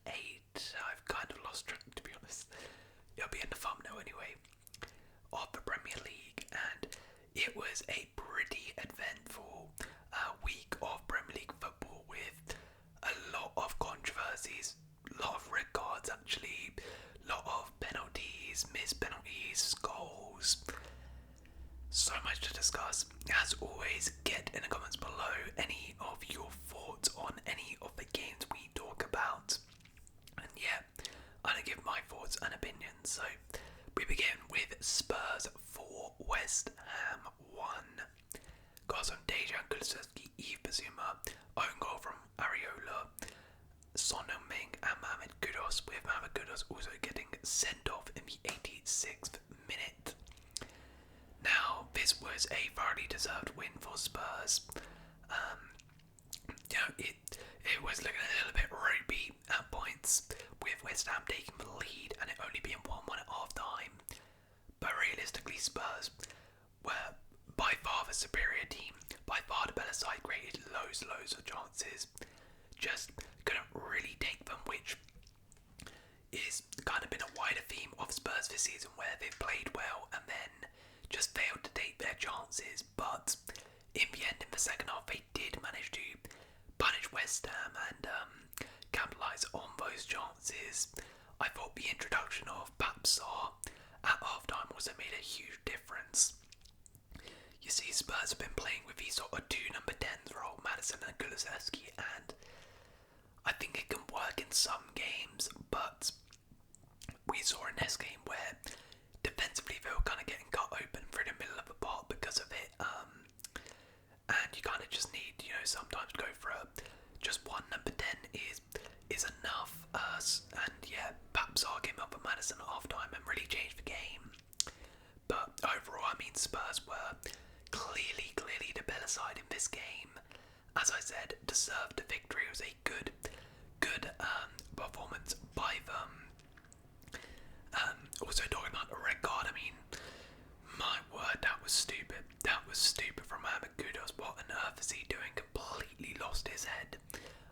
8. I've kind of lost track, to be honest. It'll be in the thumbnail anyway, of the Premier League, and it was a pretty eventful week of Premier League football with a lot of controversies, a lot of red cards actually, a lot of penalties, missed penalties, goals. So much to discuss. As always, get in the comments below any of your thoughts on any of the games we talk about. And yeah, I'm going to give my thoughts and opinions. So we begin with Spurs 4, West Ham 1. Goals from Dejan Kulusevski, Yves Bissouma, own goal from Areola, Son Heung-min and Mohamed Kudus, with Mohamed Kudus also getting sent off in the 86th minute. Now, this was a thoroughly deserved win for Spurs. It was looking a little bit ropey at points, with West Ham taking the lead and it only being 1-1 at half time. But realistically, Spurs were by far the superior team, by far the better side, created loads of chances. Just couldn't really take them, which is kind of been a wider theme of Spurs this season, where they've played well and then just failed to take their chances. But in the end, in the second half, they did manage to punish West Ham and capitalise on those chances. I thought the introduction of Papsar at half time also made a huge difference. You see, Spurs have been playing with these sort of two number 10s role, Maddison and Kulusevski, and I think it can work in some games, but we saw in this game where defensively they were kind of getting cut open through the middle of the park because of it, and you kind of just need, sometimes to go for just one number 10 is enough. And yeah, Papsar came up with Maddison at half time and really changed the game. But overall, I mean, Spurs were clearly the better side in this game. As I said, deserved the victory. It was a good performance by them. Also talking about the red card, I mean, my word, that was stupid. That was stupid from Mohamed Kudus. What on earth is he doing? Completely lost his head.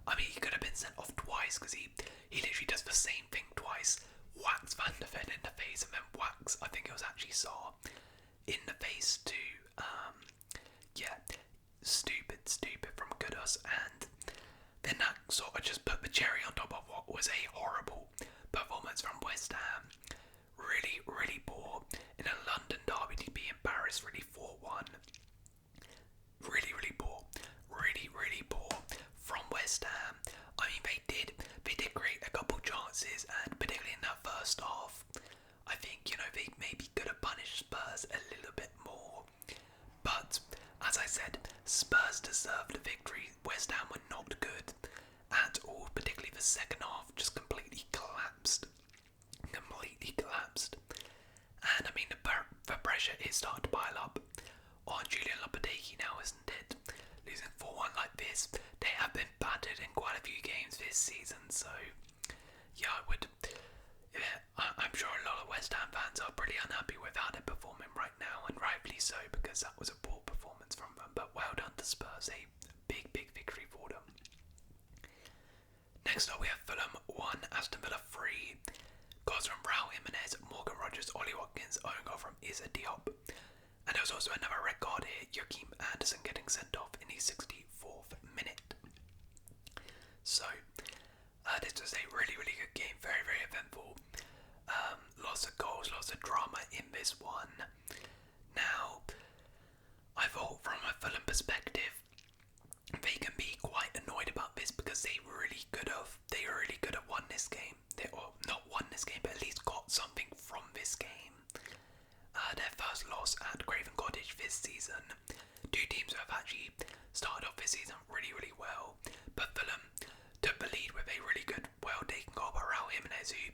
I mean, he could have been sent off twice because he literally does the same thing twice. Whacks Van der Ven in the face and then whacks, I think it was actually Saar, in the face too. Yeah, stupid from Kudus, and then that sort of just put the cherry on top of what was a horrible performance from West Ham. Really poor in a London derby to be in Paris, really 4-1. Really poor. Really poor from West Ham. I mean, they did create a couple chances, and particularly in that first half, I think, they maybe could have punished Spurs a little bit more. But, as I said, Spurs deserved the victory. West Ham were not good at all, particularly the second half, just completely collapsed. And I mean, the pressure is starting to pile up on Julian Lopetegui now, isn't it? Losing 4-1 like this. They have been battered in quite a few games this season, so yeah, I'm sure a lot of West Ham fans are pretty unhappy with how they're performing right now, and rightfully so, because that was a poor performance from them. But well done to Spurs, a big victory for them. Next up, we have Fulham 1, Aston Villa 3. Goals from Raul Jimenez, Morgan Rogers, Ollie Watkins, own goal from Issa Diop. And there was also another red card here, Joachim Andersen getting sent off in the 64th minute. So, this was a really good game, very eventful. Lots of goals, lots of drama in this one. Now, I thought from a Fulham perspective, they can be quite annoyed about this because they really could have won this game. Or not won this game, but at least got something from this game. Their first loss at Craven Cottage this season. Two teams who have actually started off this season really well. But Fulham took the lead with a really good, well-taken goal by Raul Jimenez, who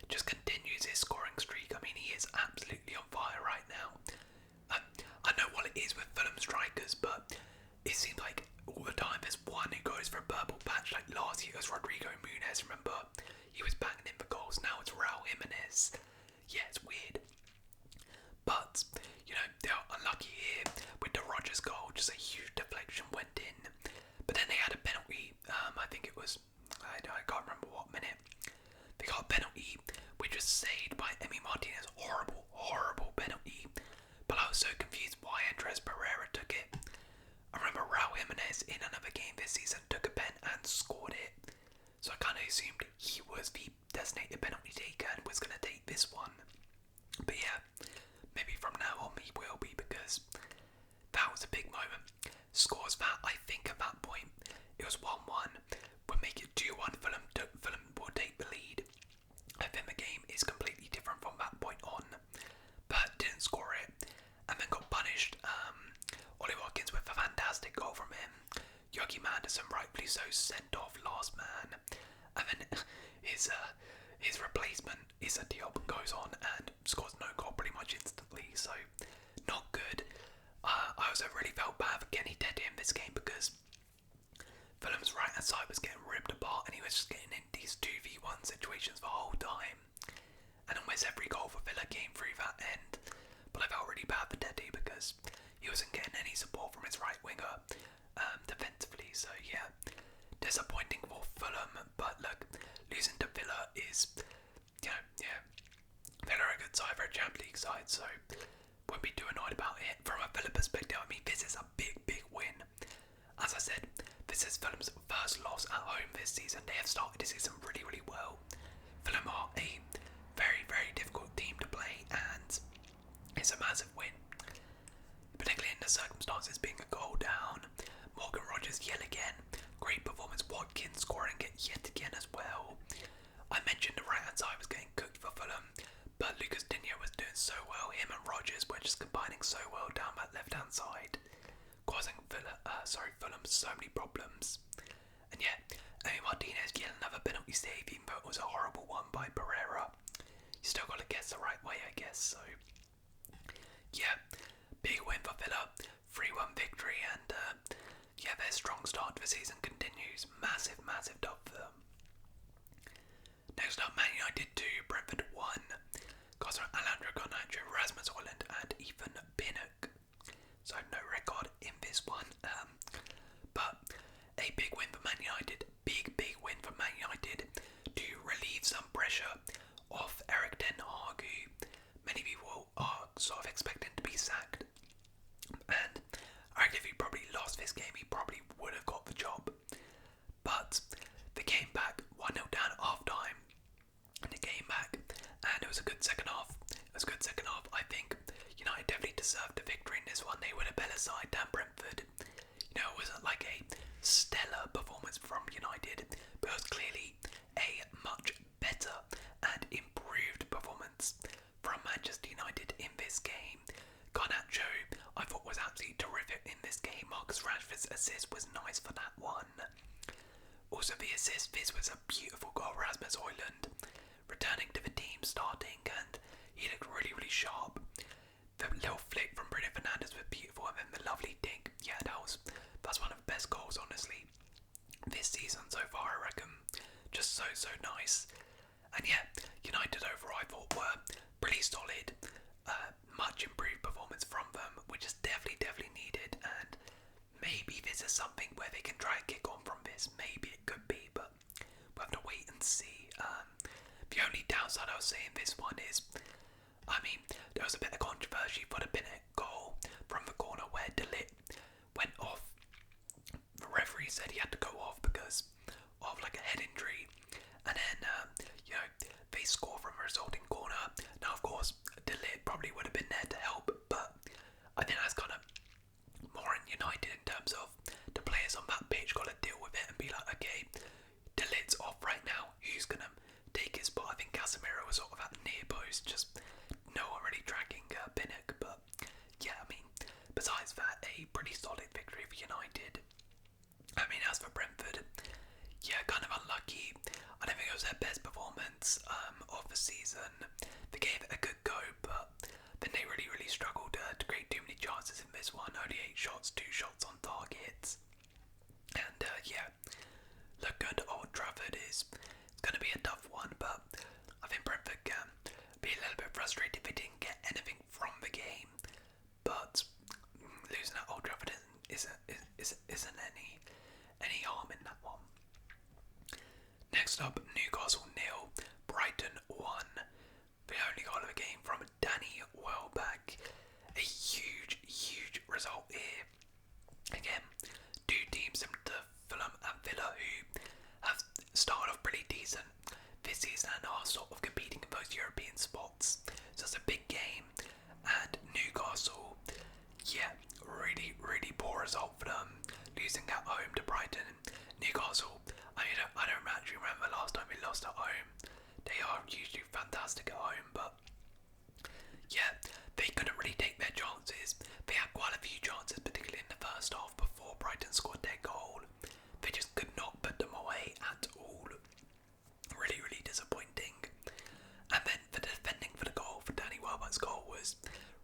just continues his scoring streak. I mean, he is absolutely on fire right now. I know what it is with Fulham strikers, but it seems like all the time there's one who goes for a purple patch. Like last year it was Rodrigo Muniz, remember? He was banging in for goals. Now it's Raul Jimenez. Yeah, it's weird. But, they are unlucky here with the Rodgers goal. Just a huge deflection went in. But then they had a penalty. I think it was, I can't remember saved by Emi Martinez. Horrible, horrible penalty. But I was so confused why Andres Pereira took it. I remember Raul Jimenez in another game this season took a pen and scored it. So I kind of assumed he was the designated penalty taker and was going to take this one. But yeah, maybe from now on he will be, because that was a big moment. Scores that, I think at that point, it was 1-1. Would make it 2-1. Fulham will take the lead. I think the game is completely different from that point on. But didn't score it. And then got punished. Ollie Watkins with a fantastic goal from him. Joachim Anderson, rightfully so, sent off last man. And then his replacement, Issa Diop, goes on and scores no goal pretty much instantly. So, not good. I also really felt bad for Kenny Teddy in this game, because Fulham's right hand side was getting ripped apart and he was just getting in these 2v1 situations the whole time. And almost every goal for Villa came through that end. But I felt really bad for Teddy because he wasn't getting any support from his right winger defensively. So yeah, disappointing for Fulham. But look, losing to Villa is, yeah, Villa are a good side for a Champions League side, so won't be too annoyed about it. From a Villa perspective, I mean, this is a big win. As I said, this is Fulham's first loss at home this season. They have started the season really well. Fulham are a very difficult team to play, and it's a massive win, particularly in the circumstances being a goal down. Morgan Rogers yet again, great performance. Watkins scoring it yet again as well. I mentioned the right hand side was getting cooked for Fulham, but Lucas Digne was doing so well. Him and Rogers were just combining so well down that left hand side, causing Fulham so many problems. And yeah, Emi Martinez yet another penalty save, even though it was a horrible one by Pereira. You still got to guess the right way, I guess. So yeah, big win for Villa, 3-1 victory, and yeah, their strong start to the season continues. Massive dub for them. Next up, Man United 2, Brentford 1. Goals from Alejandro Garnacho, Rasmus Højlund and Ethan Pinnock. So no record in this one. But a big win for Man United. Big win for Man United to relieve some pressure off Erik ten Hag, who many people are sort of expecting to be sacked. And I reckon if he probably lost this game, he probably would have got the job. But they came back 1-0 down at half time. And they came back, and it was a good second half. I think United definitely deserved the victory in this one. They were a better side than Brentford. You know, it wasn't like a stellar performance from United, but it was clearly a much better and improved performance from Manchester United in this game. Garnacho, I thought, was absolutely terrific in this game. Marcus Rashford's assist was nice for that one. Also the assist, this was a beautiful goal. Rasmus Højlund returning to the team, starting, and he looked really sharp. The little flick from Bruno Fernandes was beautiful, and then the lovely dink. Yeah, that's one of the best goals, honestly, this season so far, I reckon. Just so nice. And yeah, United overall I thought were pretty solid. Much improved performance from them, which is definitely needed, and maybe this is something where they can try and kick on from this. Maybe it could be, but we'll have to wait and see. The only downside I would say in this one is, I mean, there was a bit of controversy for the Pinnock goal from the corner where De Ligt went off. The referee said he had to go off because of like a head injury, and then they score from a resulting corner. Now of course De Ligt probably would have been there to help, but I think that's kind of more in United in terms of the players on that pitch got to deal with it and be like, okay, De Ligt's off right now, who's gonna take his spot? I think Casemiro was sort of at the near post, just no one really tracking Pinnock. But yeah, I mean, besides that, a pretty solid victory for United. I mean, as for Brentford, yeah, kind of unlucky. I don't think it was their best performance of the season. They gave it a good go, but then they really struggled to create too many chances in this one. Only 8 shots, 2 shots on target. And yeah, look good. Old Trafford is going to be a tough one, but I think Brentford can be a little bit frustrated if they didn't get anything from the game. But losing at Old Trafford isn't any harm in that one. Next up, Newcastle 0, Brighton 1. result here. Again, two teams similar to Fulham and Villa who have started off pretty decent this season and are sort of competing in those European spots. So it's a big game. And Newcastle, yeah, really poor result for them, losing at home to Brighton. Newcastle, I don't actually remember the last time we lost at home. They are usually fantastic at home, but yeah, they couldn't really take their chances. They had quite a few chances, particularly in the first half before Brighton scored their goal. They just could not put them away at all. Really disappointing. And then the defending for the goal, for Danny Welbeck's goal, was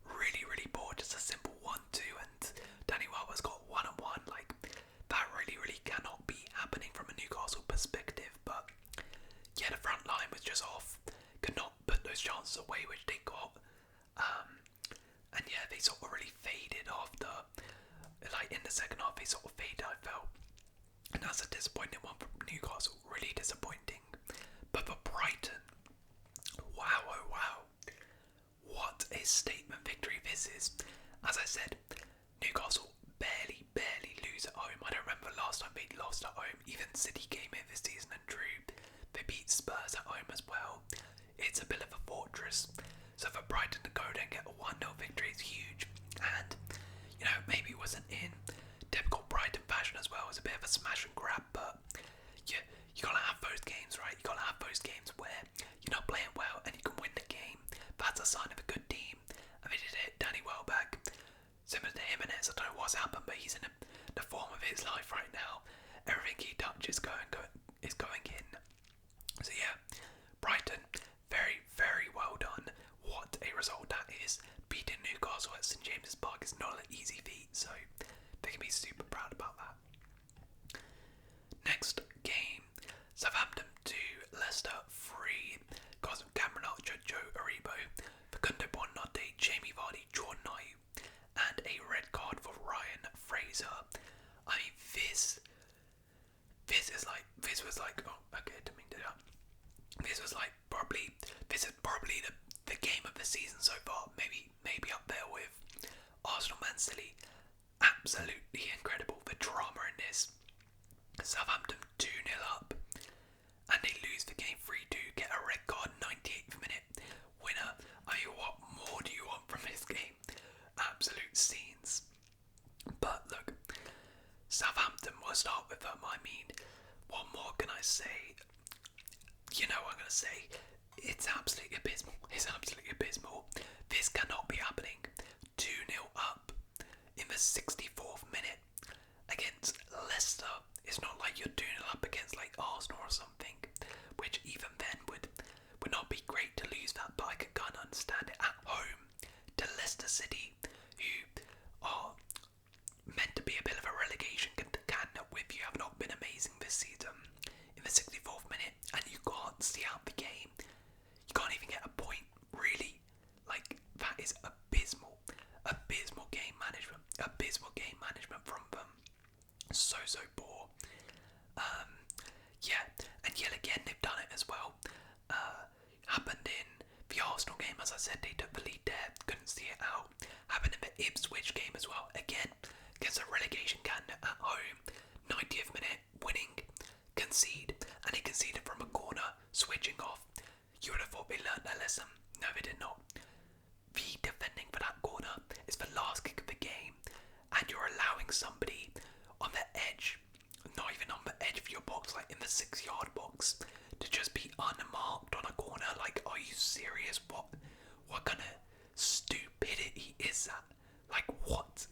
really poor. Just a simple 1-2, and Danny Welbeck's got 1-on-1. Like, that really cannot be happening from a Newcastle perspective. But yeah, the front line was just off. Could not put those chances away which they got. And yeah, they sort of really faded after, like in the second half, they sort of faded, I felt. And that's a disappointing one from Newcastle, really disappointing. But for Brighton, wow, oh wow, what a statement victory this is. As I said, Newcastle barely lose at home. I don't remember the last time they lost at home. Even City came in this season and drew. They beat Spurs at home as well. It's a bit of a fortress. So for Brighton to go there and get a 1-0 victory is huge. And, you know, maybe it wasn't in typical Brighton fashion as well. It was a bit of a smash and grab, but you gotta have those games, right? You gotta have those games where you're not playing well and you can win the game. That's a sign of a good team. And they did it. Danny Welbeck, similar to Jimenez, I don't know what's happened, but he's in the form of his life right now. Everything he touches is going in. So yeah, Brighton, very well done. What a result that is. Beating Newcastle at St James's Park is not an easy feat, so they can be super proud about that. Next game, Southampton 2, Leicester 3. Got some Cameron Archer, Joe Aribo, Facundo Bonnotte, Jamie Vardy, Jordan Ayew, and a red card for Ryan Fraser. I mean, this was like, oh, okay, didn't mean to do that. This is probably the game of the season so far. Maybe up there with Arsenal Man City. Absolutely incredible, the drama in this. Southampton 2-0 up, and they lose the game 3-2. Get a red card, 98th minute. Winner. I mean, what more do you want from this game? Absolute scenes. But look, Southampton, we'll start with them. I mean, what more can I say? You know what I'm going to say. It's absolutely abysmal. This cannot be happening. 2-0 up in the 64th minute against Leicester. It's not like you're 2-0 up against like Arsenal or something, which even then would not be great to lose that, but I can kind of understand it. At home to Leicester City, who are meant to be a bit of a relegation contender with you, have not been amazing this season. In the 64th minute, and you can't see out the game. You can't even get a point, really. Like, that is abysmal. Abysmal game management from them. So poor. Yeah, and yet again they've done it as well. Happened in the Arsenal game, as I said, they took the lead there, couldn't see it out. Happened in the Ipswich game as well, again, against a relegation candidate at home. 90th minute, winning, concede, and he conceded from a corner, switching off. You would have thought they learned their lesson. No, they did not. The defending for that corner is the last kick of the game, and you're allowing somebody on the edge, not even on the edge of your box, like in the 6-yard box, to just be unmarked on a corner. Like, are you serious? What kind of stupidity is that? Like, what?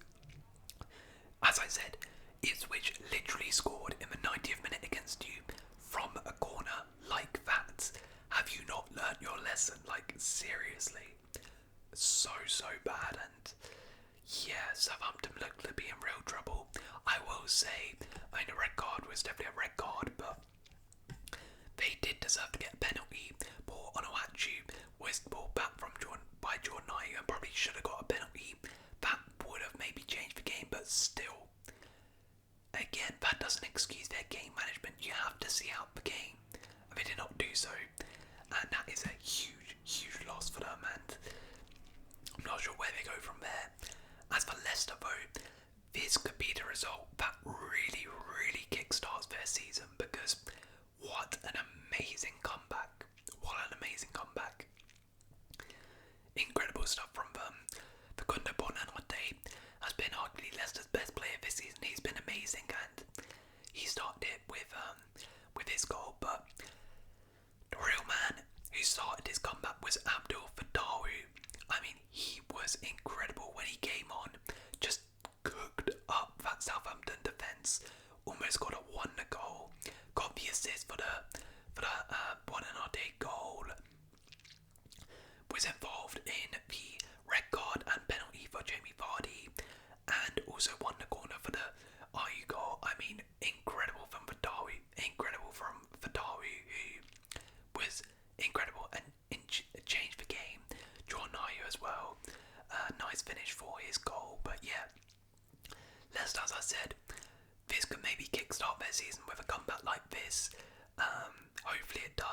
As I said, Ipswich literally scored in the 90th minute against you from a corner like that. Have you not learnt your lesson? Like, seriously. So bad. And yeah, Southampton looked to be in real trouble. I will say, I mean, a red card was definitely a red card, but they did deserve to get a penalty. Poor Onuachu was ball back by Jordan Ayew and probably should have got a penalty. That would have maybe changed the game, but still. Again, that doesn't excuse their game management. You have to see out the game. And they did not do so. And that is a huge loss for them. And I'm not sure where they go from there. As for Leicester, though,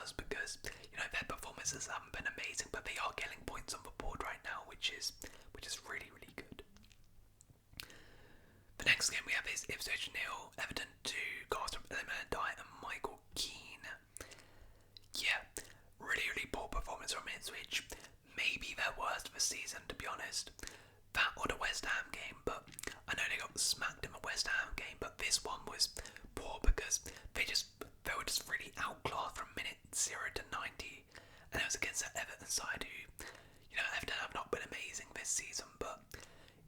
Spurs because their performances haven't been amazing, but they are getting points on the board right now, which is really good. The next game we have is Ipswich 0, Everton 2, goals from Eliminator Dye and Michael Keane. Yeah, really poor performance from Ipswich. Maybe their worst of the season, to be honest. That or the West Ham game, but I know they got smacked in the West Ham game, but this one was poor because they were just really outclassed from minute 0 to 90, and it was against the Everton side who, Everton have not been amazing this season, but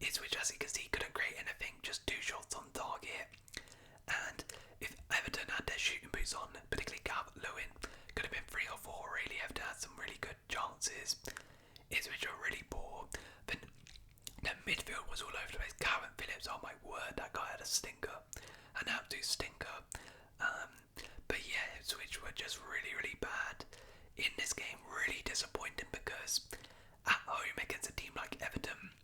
Ipswich, as you can see, couldn't create anything, just 2 shots on target. And if Everton had their shooting boots on, particularly Calvert-Lewin, could have been 3 or 4 really. Everton had some really good chances. Ipswich were really poor. Then their midfield was all over the place. Calvin Phillips, oh my word, that guy had a stinker, an absolute stinker. But yeah, Ipswich were just really bad in this game. Really disappointing because at home against a team like Everton,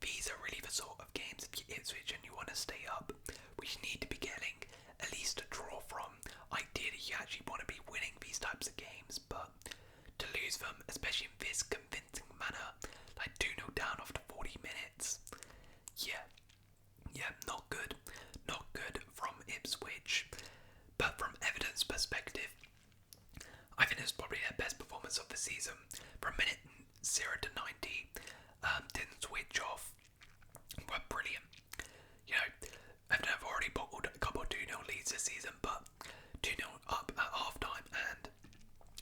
these are really the sort of games, if you're Ipswich and you want to stay up, which you need to be getting at least a draw from. Ideally, you actually want to be winning these types of games, but to lose them, especially in this convincing manner, like 2-0 down after 40 minutes, yeah, not good from Ipswich. But from Everton's perspective, I think it's probably their best performance of the season. From minute 0 to 90, didn't switch off, were brilliant. Everton have already bottled a couple of 2-0 leads this season, but 2-0 up at half time, and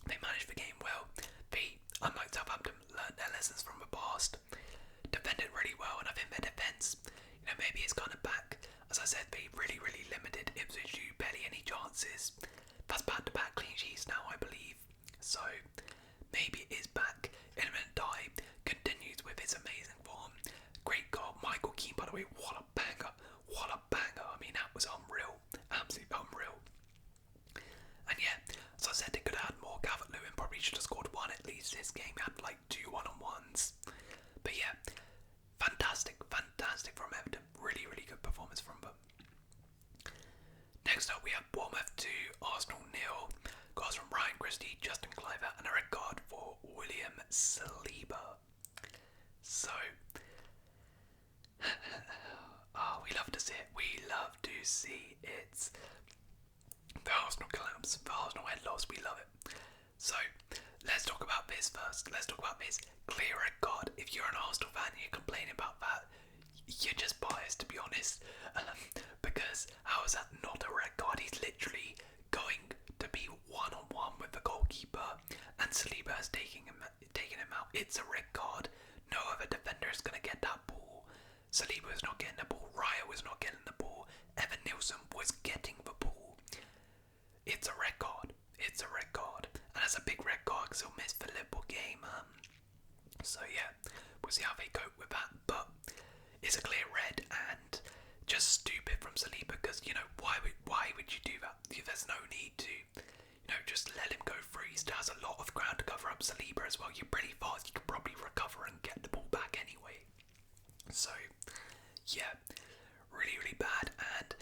they managed the game well. They, unlike Southampton, learned their lessons from the past, defended really well, and I think their defence, maybe it's kind of back. As I said, they really limited Ipswich to barely any chances. That's back-to-back clean sheets now, I believe. So maybe it is back. Eliminator Dye continues with his amazing form. Great goal, Michael Keane, by the way. What a banger! I mean, that was unreal, absolutely unreal. And yeah, as I said, they could have had more. Calvert-Lewin probably should have scored 1 at least. This game had like 2 1-on-1s. But yeah, fantastic from Everton. Really good performance from them. Next up, we have Bournemouth 2, Arsenal 0. Goals from Ryan Christie, Justin Cliver, and a red card for William Saliba. So, we love to see it. The Arsenal collapse, the Arsenal head loss, we love it. So, let's talk about this first. Let's talk about this clear red card. If you're an Arsenal fan and you're complaining about that, you're just biased, to be honest. Because how is that not a red card? He's literally going to be 1-on-1 with the goalkeeper, and Saliba is taking him out. It's a red card. No other defender is going to get that ball. Saliba was not getting the ball. Raya was not getting the ball. Evan Nilsson was getting the ball. It's a red card. And that's a big red card because he'll miss the Liverpool game. So yeah, we'll see how they cope with that. But it's a clear red and just stupid from Saliba because, why would you do that? There's no need to, just let him go through. He still has a lot of ground to cover up. Saliba as well. You're pretty fast. You can probably recover and get the ball back anyway. So, yeah, really bad. And,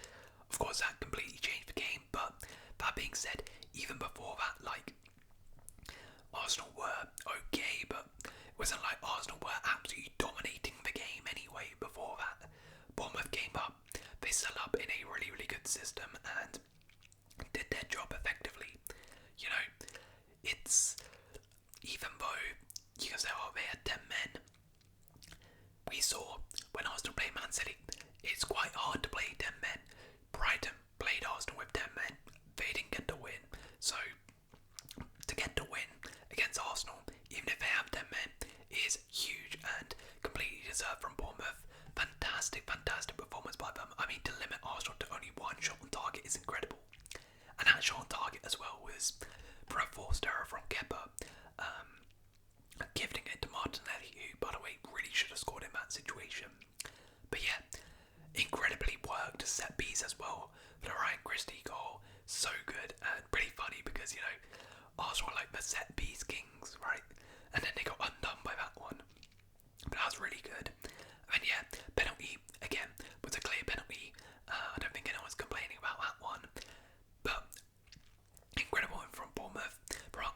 of course, that completely changed the game. But that being said, even before that, Arsenal were okay, but it wasn't like Arsenal were absolutely dominating the game anyway before that. Bournemouth came up. They set up in a really good system and did their job effectively. It's, even though you can say, they had 10 men, we saw when Arsenal played Man City, it's quite hard to play 10 men. Brighton played Arsenal with 10 men. They didn't get the win. So, to get the win against Arsenal, even if they have 10 men, is huge and completely deserved from Bournemouth. Fantastic performance by them. I mean, to limit Arsenal to only 1 shot on target is incredible. And that shot on target as well was for a forced error from Kepa, gifting it to Martinelli, who, by the way, really should have scored in that situation. But yeah, incredibly worked set piece as well for the Ryan Christie goal. So good and pretty funny because, Arsenal are like the set piece kings, right? And then they got undone by that one. But that was really good. And yeah, penalty, again, was a clear penalty. I don't think anyone's complaining about that one. But incredible win from Bournemouth. For our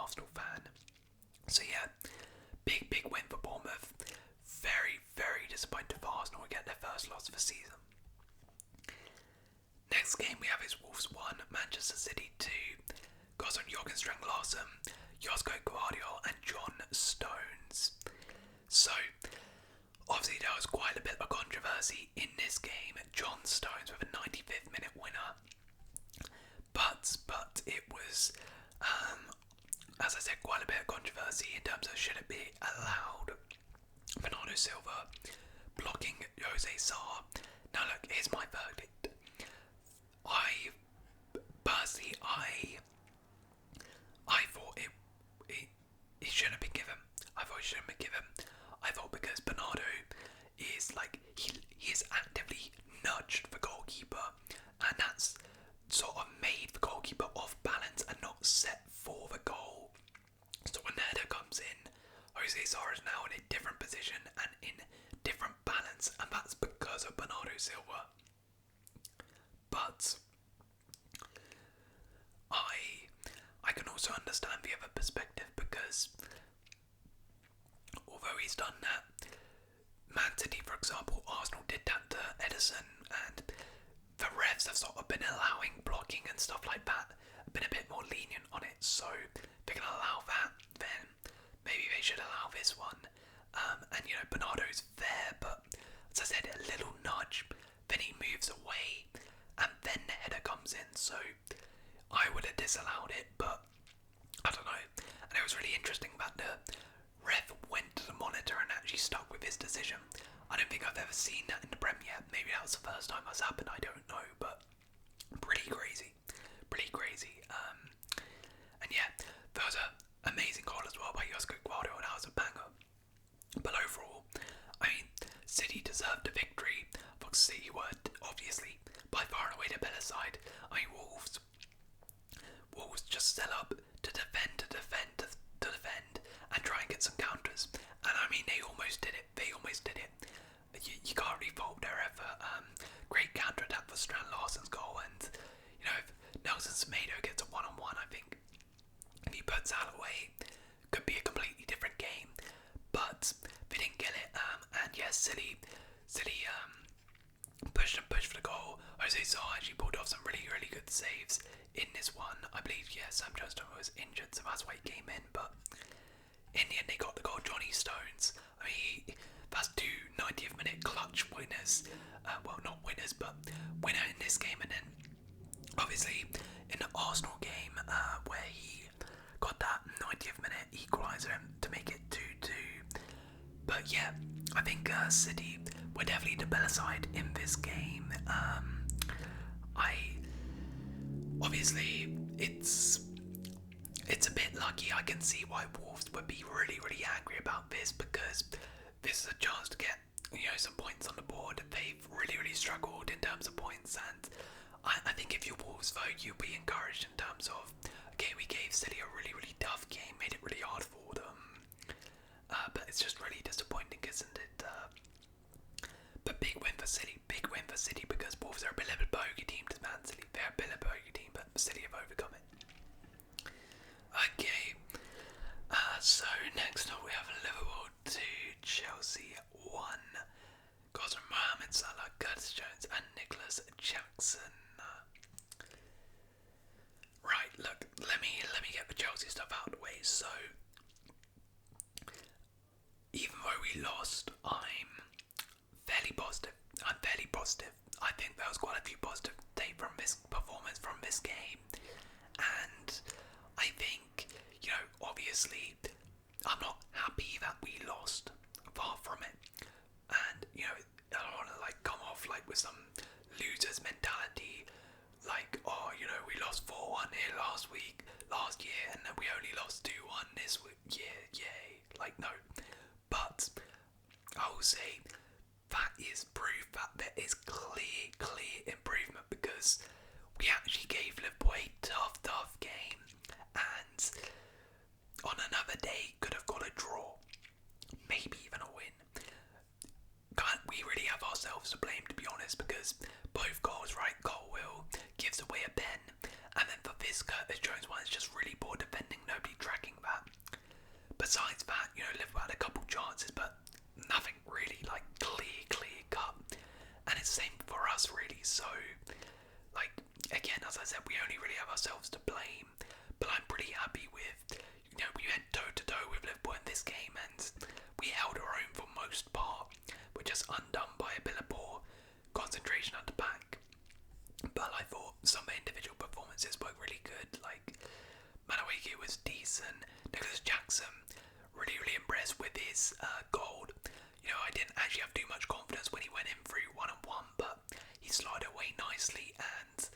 Arsenal fan. So yeah, big win for Bournemouth. Very, very disappointed for Arsenal to get their first loss of the season. Next game we have is Wolves 1, Manchester City 2. Goes on Jürgen Strang-Larsen, Josko Gvardiol and John Stones. So, obviously there was quite a bit of controversy in this game. John Stones with a 95th minute winner. But it was, as I said, quite a bit of controversy in terms of should it be allowed. Bernardo Silva blocking Jose Sarr. Now look, here's my verdict. I thought it shouldn't have been given. I thought because Bernardo is like he is actively nudged the goalkeeper, and that's sort of made the goalkeeper off balance and not set for the goal. So when the header comes in, Jose Sarr is now in a different position and in different balance, and that's because of Bernardo Silva. But I can also understand the other perspective, because although he's done that, Man City, for example, Arsenal did that to Ederson, and the refs have sort of been allowing blocking and stuff like that, been a bit more lenient on it. So if they're going to allow that, then maybe they should allow this one. And you know, Bernardo's there, but as I said, a little nudge, then he moves away, and then the header comes in. So I would have disallowed it, but I don't know. And it was really interesting that the ref went to the monitor and actually stuck with his decision. I don't think I've ever seen that in the Prem yet. Maybe that was the first time that's happened, I don't know, but pretty crazy. And yeah, there was an amazing goal as well by Josko Gvardiol, and that was a banger. But overall, I mean, City deserved a victory. Fox City were obviously by far and away the better side. I mean, Wolves just set up to defend, and try and get some counters. And I mean, they almost did it. You can't really fault their effort. Great counter attack for Strand-Larsen's goal, and you know, if Nelson Semedo gets a one-on-one, I think if he puts that away, could be a completely different game. But they didn't get it. And yes, City pushed for the goal. Jose Sarr actually pulled off some really good saves in this one. I believe, Sam Johnston was injured, so that's why he came in. But in the end, they got the goal. Johnny Stones. I mean, that's two 90th minute clutch winners. Well, not winners, but winner in this game. And then, obviously, in the Arsenal game, where he got that 90th minute equaliser to make it 2-2. But yeah, I think City were definitely the better side in this game. Obviously, it's a bit lucky. I can see why Wolves would be really angry about this, because this is a chance to get, you know, some points on the board. They've really struggled in terms of points, and I think if you're Wolves though, you'll be encouraged in terms of, okay, we gave City a really tough game, made it really hard for them, but it's just really disappointing, isn't it? But big win for City, because Wolves are a bit of a bogey team to Man City. They're a bit of a bogey team, but City have overcome it. Okay, so next up we have Liverpool 2, Chelsea 1. Goals from Mohamed Salah, Curtis Jones and Nicholas Jackson. Right, look, let me get the Chelsea stuff out of the way. So, even though we lost, I'm fairly positive. I think there was quite a few positive take from this performance from this game, and I think, you know, obviously, I'm not happy that we lost. Far from it. And, you know, I don't want to like come off like with some losers mentality, like, oh, you know, we lost 4-1 here last year, and then we only lost 2-1 this year, yay. Like, no. But I will say that is proof that there is clear improvement, because we actually gave Liverpool a tough game, and on another day could have got a draw, maybe even a win. We really have ourselves to blame, to be honest, because both goals, right? Colwill gives away a pen, and then for this Curtis Jones one, it's just really poor defending, nobody tracking besides that, Liverpool had a couple chances, but nothing really like clear cut. And it's the same for us really. So, like again, as I said, we only really have ourselves to blame. But I'm pretty happy with, we went toe to toe with Liverpool in this game, and we held our own for most part. We're just undone by a bit of poor concentration at the back. But I thought some individual performances were really good. Like Madueke was decent. Nicholas Jackson, really impressed with his goal. I didn't actually have too much confidence when he went in through 1-on-1, but he slid away nicely. And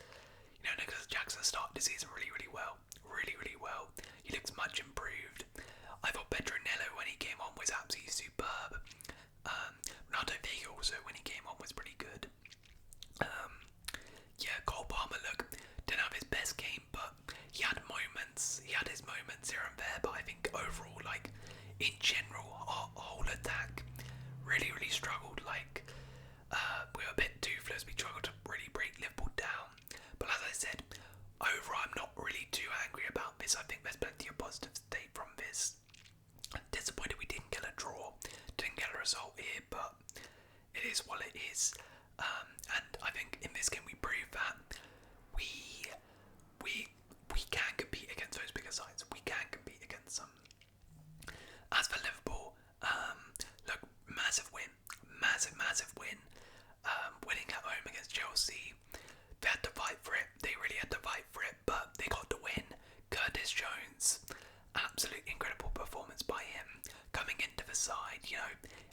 Nicholas Jackson started the season really well. Really well. He looks much improved. I thought Petronello when he came on was absolutely superb. Renato Vega also when he came on was pretty good. Cole Palmer, didn't have his best game, but he had moments. He had his moments here and there, but I think overall, in general, our whole attack really struggled. We were a bit toothless. We struggled to really break Liverpool down. But as I said, overall, I'm not really too angry about this. I think there's plenty of positives to take from this. I'm disappointed we didn't get a draw, didn't get a result here, but it is what it is. And I think in this game we proved that we can compete against those bigger sides. We can compete against them. As for Liverpool, massive win, massive win. Winning at home against Chelsea. They had to fight for it. They really had to fight for it, but they got the win. Curtis Jones, absolutely incredible performance by him. Coming into the side,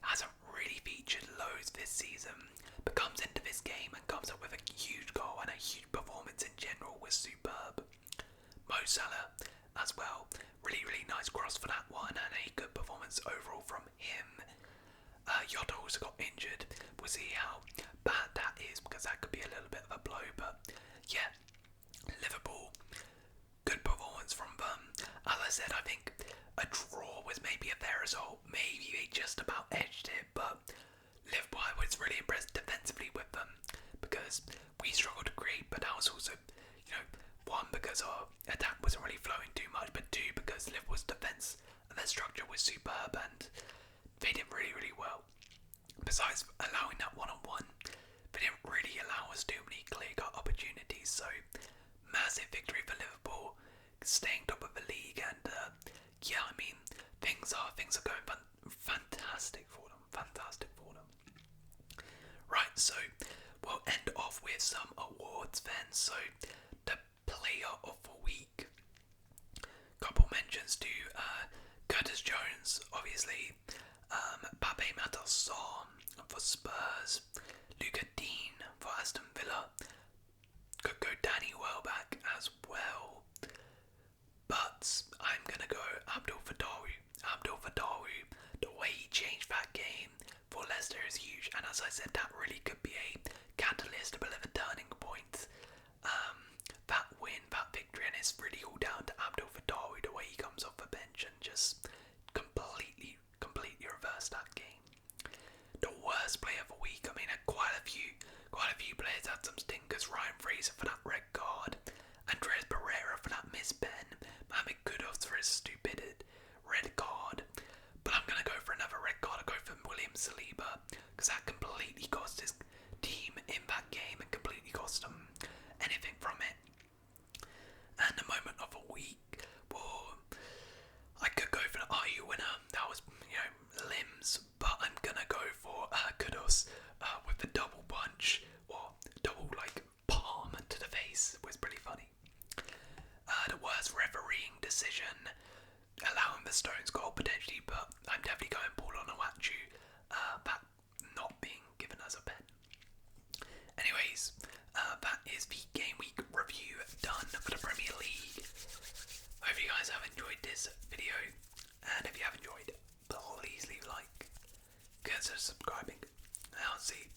hasn't really featured loads this season, but comes into this game and comes up with a huge goal and a huge performance in general was superb. Mo Salah as well, really nice cross for that one and a good performance overall from him. Jota also got injured. We'll see how bad that is because that could be a little bit of a blow, but yeah, Liverpool, good performance from them. As I said, I think a draw was maybe a fair result. Maybe they just about edged it, but Liverpool, I was really impressed defensively with them because we struggled to create, but that was also, one, because our attack wasn't really flowing too much, but two, because Liverpool's defence and their structure was superb and they did really well. Besides allowing that one-on-one, they didn't really allow us too many clear-cut opportunities, so massive victory for Liverpool, staying top of the league, and things are going fantastic for them. Right, so we'll end off with some awards then. So the player of the week, couple mentions to Curtis Jones, obviously, Pape Matar Sarr for Spurs, Luca Dean for Aston Villa, could go Danny Welbeck as well, but I'm gonna go Abdul Fadawi. The way he changed that game for Leicester is huge, and as I said, that really could be a catalyst, a bit of a turning point. That win, that victory, and it's really all down to Abdul Fadawi, the way he comes off the bench and just completely reversed that game. The worst player of the week, quite a few players had some stinkers. Ryan Fraser for that red card, Andreas Pereira for that missed pen, Mohamed Kudus for his stupid red card, but I'm going to go for another red card. I'll go for William Saliba, because that completely cost his team in that game and completely cost them anything from it. And the moment of the week, well, I could go for the IU winner, that was, limbs, but I'm going to go for Kudus with the double punch, or double, palm to the face, was pretty funny. The worst refereeing decision, allowing the Stones goal potentially, but I'm definitely going Paul Onuachu, that not being given as a pen. Anyways, that is the game week review done for the Premier League. Hope you guys have enjoyed this video, and if you have enjoyed, please leave a like, consider subscribing, and I'll see